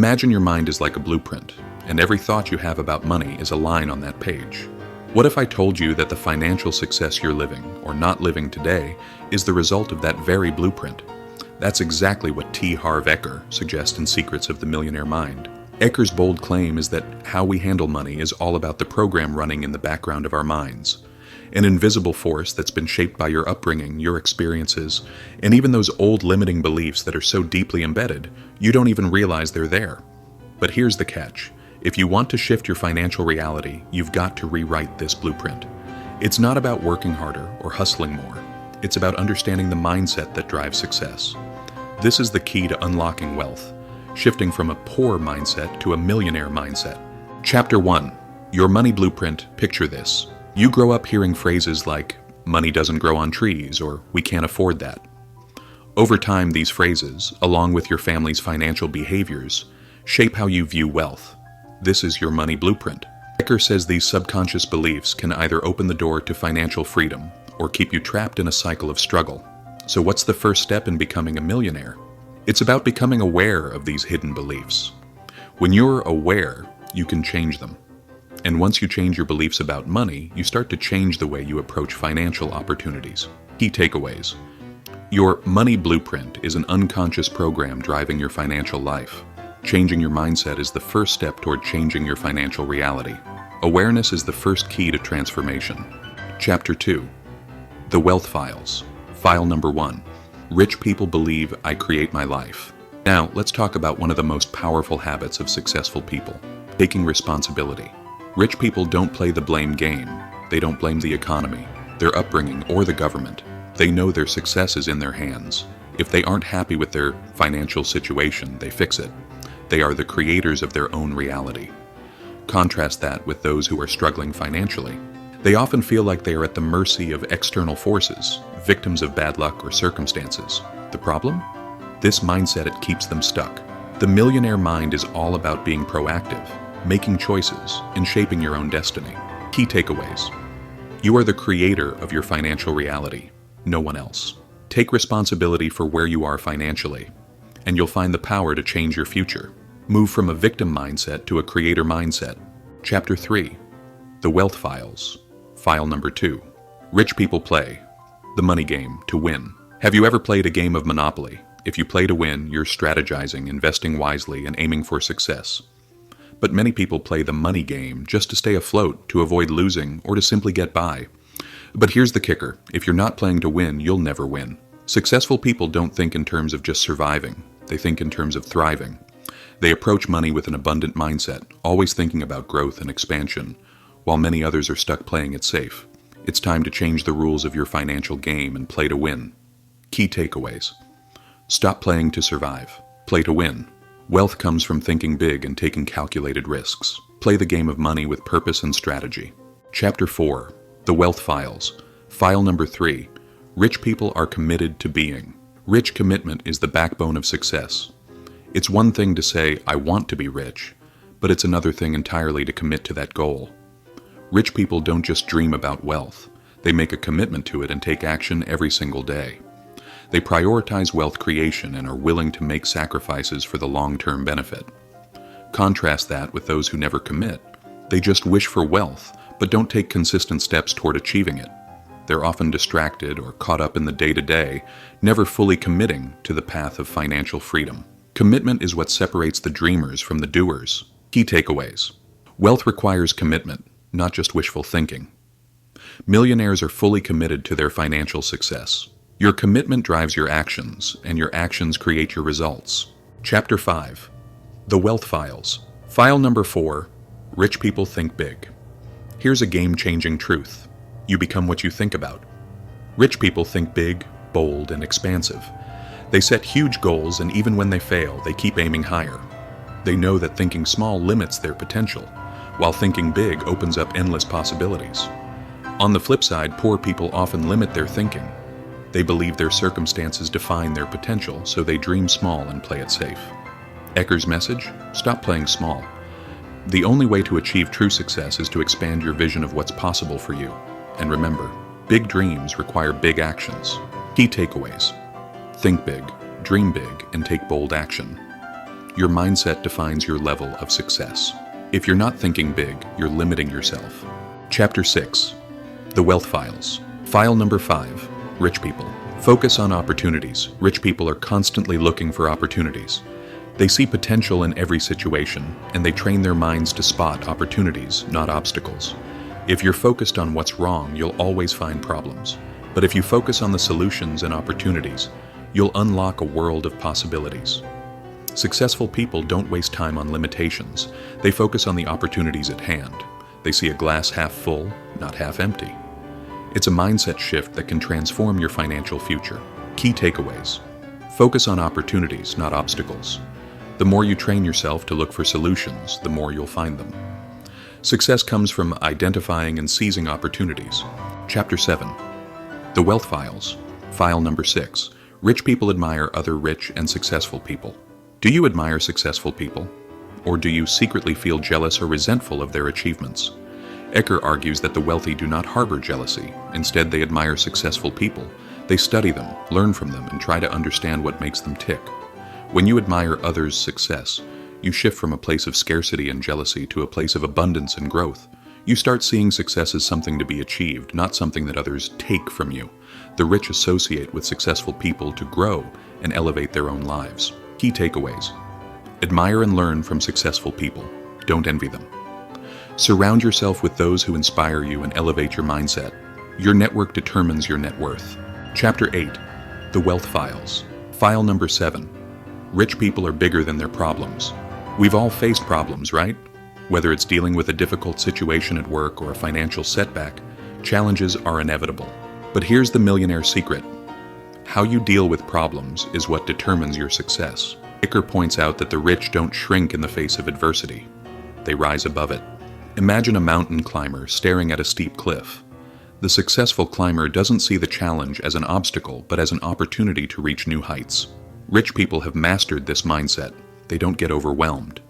Imagine your mind is like a blueprint, and every thought you have about money is a line on that page. What if I told you that the financial success you're living, or not living today, is the result of that very blueprint? That's exactly what Harv Eker suggests in Secrets of the Millionaire Mind. Eker's bold claim is that how we handle money is all about the program running in the background of our minds. An invisible force that's been shaped by your upbringing, your experiences, and even those old limiting beliefs that are so deeply embedded, you don't even realize they're there. But here's the catch. If you want to shift your financial reality, you've got to rewrite this blueprint. It's not about working harder or hustling more. It's about understanding the mindset that drives success. This is the key to unlocking wealth, shifting from a poor mindset to a millionaire mindset. Chapter 1. Your Money Blueprint. Picture this. You grow up hearing phrases like, money doesn't grow on trees, or we can't afford that. Over time, these phrases, along with your family's financial behaviors, shape how you view wealth. This is your money blueprint. Eker says these subconscious beliefs can either open the door to financial freedom or keep you trapped in a cycle of struggle. So what's the first step in becoming a millionaire? It's about becoming aware of these hidden beliefs. When you're aware, you can change them. And once you change your beliefs about money, you start to change the way you approach financial opportunities. Key takeaways. Your money blueprint is an unconscious program driving your financial life. Changing your mindset is the first step toward changing your financial reality. Awareness is the first key to transformation. Chapter 2. The Wealth Files. File number 1. Rich people believe I create my life. Now, let's talk about one of the most powerful habits of successful people: taking responsibility. Rich people don't play the blame game. They don't blame the economy, their upbringing, or the government. They know their success is in their hands. If they aren't happy with their financial situation, they fix it. They are the creators of their own reality. Contrast that with those who are struggling financially. They often feel like they are at the mercy of external forces, victims of bad luck or circumstances. The problem? This mindset keeps them stuck. The millionaire mind is all about being proactive, making choices, and shaping your own destiny. Key takeaways. You are the creator of your financial reality, no one else. Take responsibility for where you are financially, and you'll find the power to change your future. Move from a victim mindset to a creator mindset. Chapter 3. The Wealth Files. File number 2. Rich people play the money game to win. Have you ever played a game of Monopoly? If you play to win, you're strategizing, investing wisely, and aiming for success. But many people play the money game just to stay afloat, to avoid losing, or to simply get by. But here's the kicker. If you're not playing to win, you'll never win. Successful people don't think in terms of just surviving. They think in terms of thriving. They approach money with an abundant mindset, always thinking about growth and expansion, while many others are stuck playing it safe. It's time to change the rules of your financial game and play to win. Key takeaways. Stop playing to survive. Play to win. Wealth comes from thinking big and taking calculated risks. Play the game of money with purpose and strategy. Chapter 4. The Wealth Files. File number 3. Rich people are committed to being. Rich commitment is the backbone of success. It's one thing to say, I want to be rich, but it's another thing entirely to commit to that goal. Rich people don't just dream about wealth. They make a commitment to it and take action every single day. They prioritize wealth creation and are willing to make sacrifices for the long-term benefit. Contrast that with those who never commit. They just wish for wealth, but don't take consistent steps toward achieving it. They're often distracted or caught up in the day-to-day, never fully committing to the path of financial freedom. Commitment is what separates the dreamers from the doers. Key takeaways. Wealth requires commitment, not just wishful thinking. Millionaires are fully committed to their financial success. Your commitment drives your actions, and your actions create your results. Chapter 5. The Wealth Files. File number 4. Rich people think big. Here's a game-changing truth. You become what you think about. Rich people think big, bold, and expansive. They set huge goals, and even when they fail, they keep aiming higher. They know that thinking small limits their potential, while thinking big opens up endless possibilities. On the flip side, poor people often limit their thinking. They believe their circumstances define their potential, so they dream small and play it safe. Eker's message? Stop playing small. The only way to achieve true success is to expand your vision of what's possible for you. And remember, big dreams require big actions. Key takeaways. Think big, dream big, and take bold action. Your mindset defines your level of success. If you're not thinking big, you're limiting yourself. Chapter 6. The Wealth Files. File number 5. Rich people. Focus on opportunities. Rich people are constantly looking for opportunities. They see potential in every situation, and they train their minds to spot opportunities, not obstacles. If you're focused on what's wrong, you'll always find problems. But if you focus on the solutions and opportunities, you'll unlock a world of possibilities. Successful people don't waste time on limitations. They focus on the opportunities at hand. They see a glass half full, not half empty. It's a mindset shift that can transform your financial future. Key takeaways. Focus on opportunities, not obstacles. The more you train yourself to look for solutions, the more you'll find them. Success comes from identifying and seizing opportunities. Chapter 7. The Wealth Files. File number 6. Rich people admire other rich and successful people. Do you admire successful people? Or do you secretly feel jealous or resentful of their achievements? Eker argues that the wealthy do not harbor jealousy. Instead, they admire successful people. They study them, learn from them, and try to understand what makes them tick. When you admire others' success, you shift from a place of scarcity and jealousy to a place of abundance and growth. You start seeing success as something to be achieved, not something that others take from you. The rich associate with successful people to grow and elevate their own lives. Key takeaways. Admire and learn from successful people. Don't envy them. Surround yourself with those who inspire you and elevate your mindset. Your network determines your net worth. Chapter 8. The Wealth Files. File number 7. Rich people are bigger than their problems. We've all faced problems, right? Whether it's dealing with a difficult situation at work or a financial setback, challenges are inevitable. But here's the millionaire secret. How you deal with problems is what determines your success. Eker points out that the rich don't shrink in the face of adversity. They rise above it. Imagine a mountain climber staring at a steep cliff. The successful climber doesn't see the challenge as an obstacle, but as an opportunity to reach new heights. Rich people have mastered this mindset. They don't get overwhelmed.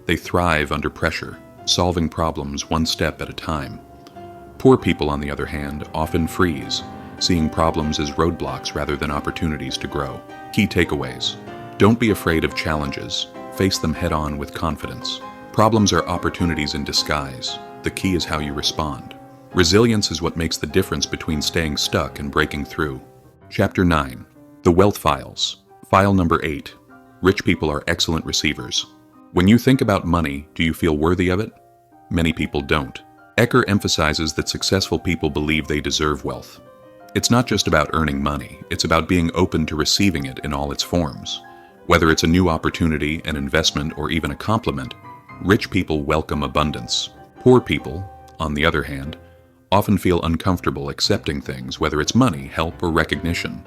They thrive under pressure, solving problems one step at a time. Poor people, on the other hand, often freeze, seeing problems as roadblocks rather than opportunities to grow. Key takeaways. Don't be afraid of challenges. Face them head-on with confidence. Problems are opportunities in disguise. The key is how you respond. Resilience is what makes the difference between staying stuck and breaking through. Chapter 9. The Wealth Files. File number 8. Rich people are excellent receivers. When you think about money, do you feel worthy of it? Many people don't. Eker emphasizes that successful people believe they deserve wealth. It's not just about earning money, it's about being open to receiving it in all its forms. Whether it's a new opportunity, an investment, or even a compliment, rich people welcome abundance. Poor people, on the other hand, often feel uncomfortable accepting things, whether it's money, help, or recognition.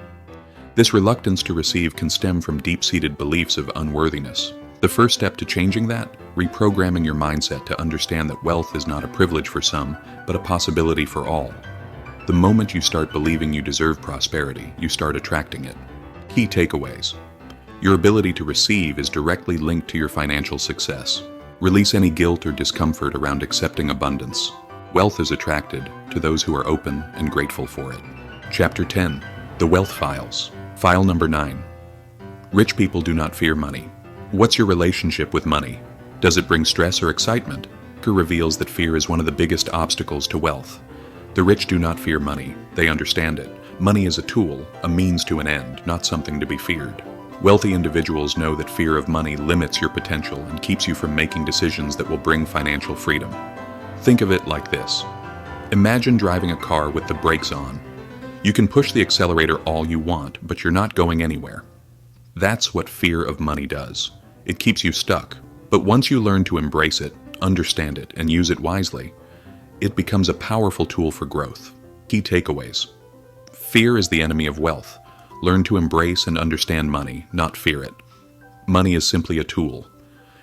This reluctance to receive can stem from deep-seated beliefs of unworthiness. The first step to changing that? Reprogramming your mindset to understand that wealth is not a privilege for some, but a possibility for all. The moment you start believing you deserve prosperity, you start attracting it. Key takeaways. Your ability to receive is directly linked to your financial success. Release any guilt or discomfort around accepting abundance. Wealth is attracted to those who are open and grateful for it. Chapter 10. The Wealth Files. File number 9. Rich people do not fear money. What's your relationship with money? Does it bring stress or excitement? Eker reveals that fear is one of the biggest obstacles to wealth. The rich do not fear money. They understand it. Money is a tool, a means to an end, not something to be feared. Wealthy individuals know that fear of money limits your potential and keeps you from making decisions that will bring financial freedom. Think of it like this. Imagine driving a car with the brakes on. You can push the accelerator all you want, but you're not going anywhere. That's what fear of money does. It keeps you stuck. But once you learn to embrace it, understand it, and use it wisely, it becomes a powerful tool for growth. Key takeaways. Fear is the enemy of wealth. Learn to embrace and understand money, not fear it. Money is simply a tool.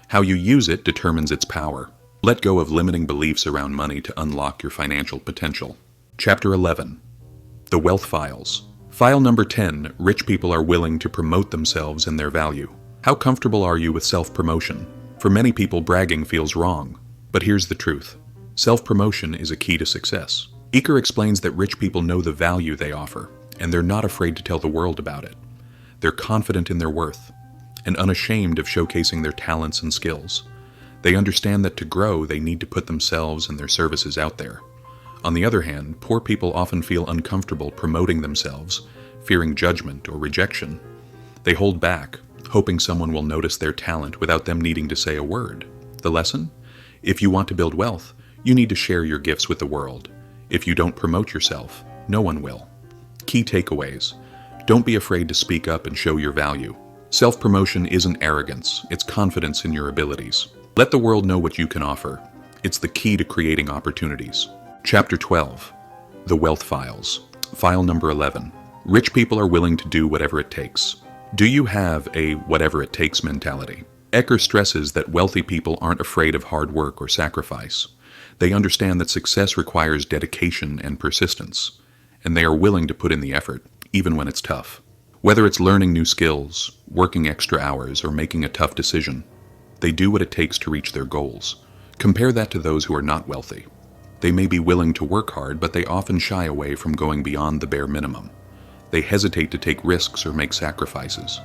How you use it determines its power. Let go of limiting beliefs around money to unlock your financial potential. Chapter 11. The Wealth Files. File number 10. Rich people are willing to promote themselves and their value. How comfortable are you with self-promotion? For many people, bragging feels wrong. But here's the truth. Self-promotion is a key to success. Eker explains that rich people know the value they offer, and they're not afraid to tell the world about it. They're confident in their worth. and unashamed of showcasing their talents and skills. They understand that to grow, they need to put themselves and their services out there. On the other hand, poor people often feel uncomfortable promoting themselves, fearing judgment or rejection. They hold back, hoping someone will notice their talent without them needing to say a word. The lesson? If you want to build wealth, you need to share your gifts with the world. If you don't promote yourself, no one will. Key takeaways. Don't be afraid to speak up and show your value. Self-promotion isn't arrogance, it's confidence in your abilities. Let the world know what you can offer. It's the key to creating opportunities. Chapter 12. The Wealth Files. File number 11. Rich people are willing to do whatever it takes. Do you have a whatever it takes mentality? Eker stresses that wealthy people aren't afraid of hard work or sacrifice. They understand that success requires dedication and persistence, and they are willing to put in the effort, even when it's tough. Whether it's learning new skills, working extra hours, or making a tough decision, they do what it takes to reach their goals. Compare that to those who are not wealthy. They may be willing to work hard, but they often shy away from going beyond the bare minimum. They hesitate to take risks or make sacrifices.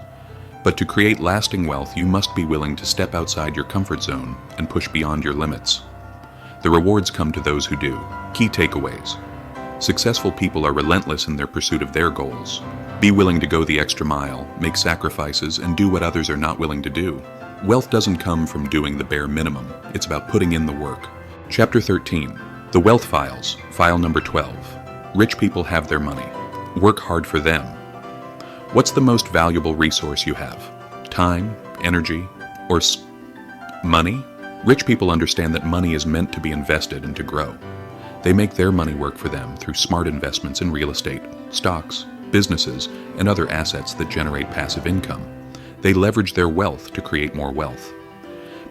But to create lasting wealth, you must be willing to step outside your comfort zone and push beyond your limits. The rewards come to those who do. Key takeaways. Successful people are relentless in their pursuit of their goals. Be willing to go the extra mile, make sacrifices, and do what others are not willing to do. Wealth doesn't come from doing the bare minimum. It's about putting in the work. Chapter 13. The Wealth Files. File number 12. Rich people have their money. Work hard for them. What's the most valuable resource you have? Time, energy, or money? Rich people understand that money is meant to be invested and to grow. They make their money work for them through smart investments in real estate, stocks, businesses, and other assets that generate passive income. They leverage their wealth to create more wealth.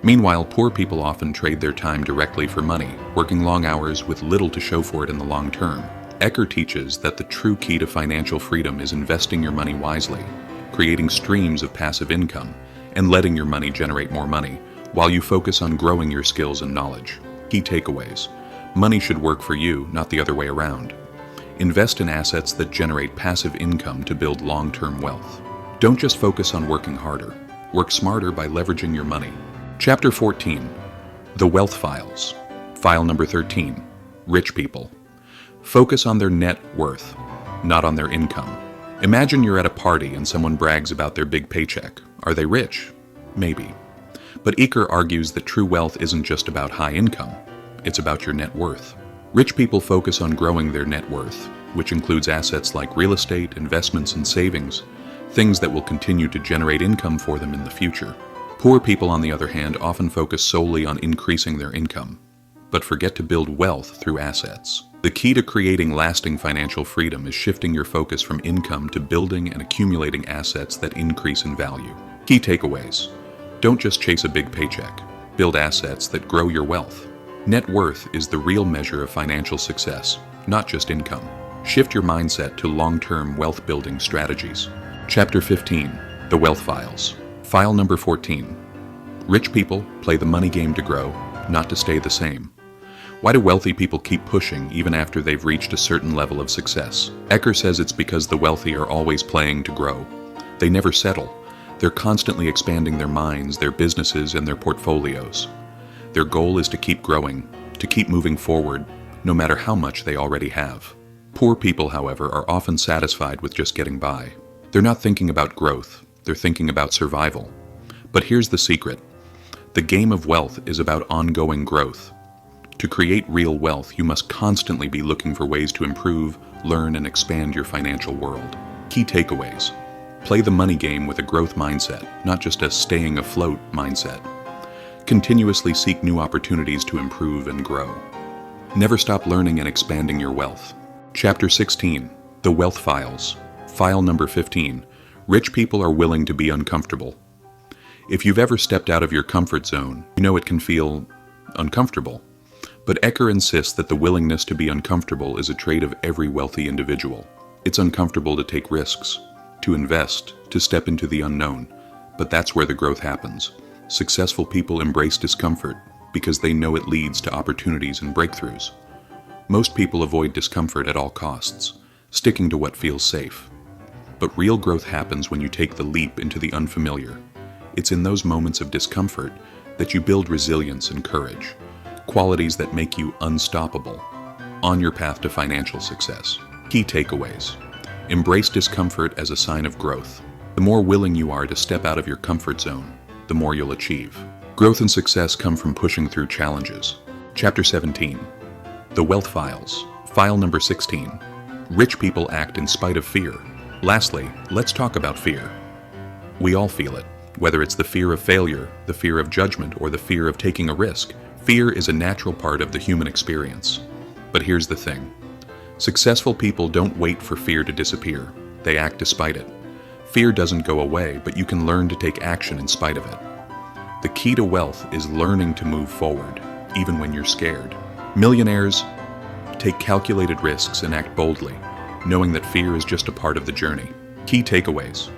Meanwhile, poor people often trade their time directly for money, working long hours with little to show for it in the long term. Eker teaches that the true key to financial freedom is investing your money wisely, creating streams of passive income, and letting your money generate more money, while you focus on growing your skills and knowledge. Key takeaways. Money should work for you, not the other way around. Invest in assets that generate passive income to build long-term wealth. Don't just focus on working harder. Work smarter by leveraging your money. Chapter 14. The Wealth Files. File number 13. Rich people. Focus on their net worth, not on their income. Imagine you're at a party and someone brags about their big paycheck. Are they rich? Maybe. But Eker argues that true wealth isn't just about high income. It's about your net worth. Rich people focus on growing their net worth, which includes assets like real estate, investments, and savings, things that will continue to generate income for them in the future. Poor people, on the other hand, often focus solely on increasing their income, but forget to build wealth through assets. The key to creating lasting financial freedom is shifting your focus from income to building and accumulating assets that increase in value. Key takeaways. Don't just chase a big paycheck. Build assets that grow your wealth. Net worth is the real measure of financial success, not just income. Shift your mindset to long-term wealth-building strategies. Chapter 15. The Wealth Files. File number 14. Rich people play the money game to grow, not to stay the same. Why do wealthy people keep pushing even after they've reached a certain level of success? Eker says it's because the wealthy are always playing to grow. They never settle. They're constantly expanding their minds, their businesses, and their portfolios. Their goal is to keep growing, to keep moving forward, no matter how much they already have. Poor people, however, are often satisfied with just getting by. They're not thinking about growth. They're thinking about survival. But here's the secret. The game of wealth is about ongoing growth. To create real wealth, you must constantly be looking for ways to improve, learn, and expand your financial world. Key takeaways. Play the money game with a growth mindset, not just a staying afloat mindset. Continuously seek new opportunities to improve and grow. Never stop learning and expanding your wealth. Chapter 16. The Wealth Files. File number 15. Rich people are willing to be uncomfortable. If you've ever stepped out of your comfort zone, you know it can feel uncomfortable. But Eker insists that the willingness to be uncomfortable is a trait of every wealthy individual. It's uncomfortable to take risks, to invest, to step into the unknown. But that's where the growth happens. Successful people embrace discomfort because they know it leads to opportunities and breakthroughs. Most people avoid discomfort at all costs, sticking to what feels safe. But real growth happens when you take the leap into the unfamiliar. It's in those moments of discomfort that you build resilience and courage, qualities that make you unstoppable on your path to financial success. Key takeaways. Embrace discomfort as a sign of growth. The more willing you are to step out of your comfort zone, the more you'll achieve. Growth and success come from pushing through challenges. Chapter 17. The Wealth Files. File number 16. Rich people act in spite of fear. Lastly, let's talk about fear. We all feel it, whether it's the fear of failure, the fear of judgment, or the fear of taking a risk. Fear is a natural part of the human experience. But here's the thing. Successful people don't wait for fear to disappear. They act despite it. Fear doesn't go away, but you can learn to take action in spite of it. The key to wealth is learning to move forward, even when you're scared. Millionaires take calculated risks and act boldly, knowing that fear is just a part of the journey. Key takeaways.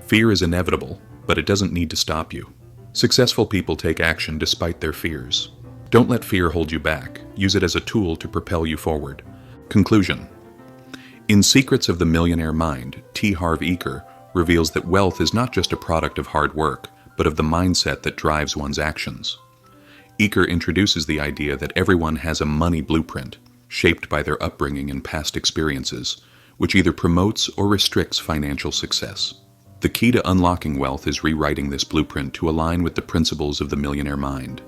Fear is inevitable, but it doesn't need to stop you. Successful people take action despite their fears. Don't let fear hold you back. Use it as a tool to propel you forward. Conclusion. In Secrets of the Millionaire Mind, Harv Eker reveals that wealth is not just a product of hard work, but of the mindset that drives one's actions. Eker introduces the idea that everyone has a money blueprint, shaped by their upbringing and past experiences, which either promotes or restricts financial success. The key to unlocking wealth is rewriting this blueprint to align with the principles of the Millionaire Mind,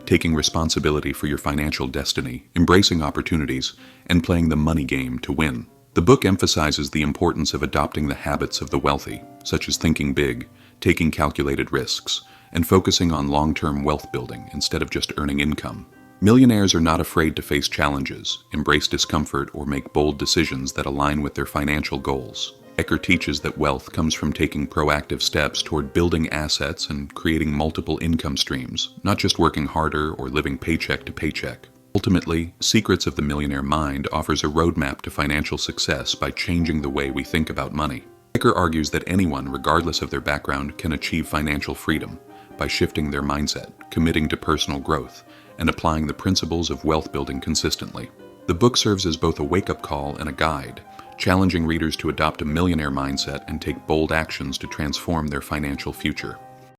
taking responsibility for your financial destiny, embracing opportunities, and playing the money game to win. The book emphasizes the importance of adopting the habits of the wealthy, such as thinking big, taking calculated risks, and focusing on long-term wealth building instead of just earning income. Millionaires are not afraid to face challenges, embrace discomfort, or make bold decisions that align with their financial goals. Eker teaches that wealth comes from taking proactive steps toward building assets and creating multiple income streams, not just working harder or living paycheck to paycheck. Ultimately, Secrets of the Millionaire Mind offers a roadmap to financial success by changing the way we think about money. Eker argues that anyone, regardless of their background, can achieve financial freedom by shifting their mindset, committing to personal growth, and applying the principles of wealth building consistently. The book serves as both a wake-up call and a guide, challenging readers to adopt a millionaire mindset and take bold actions to transform their financial future.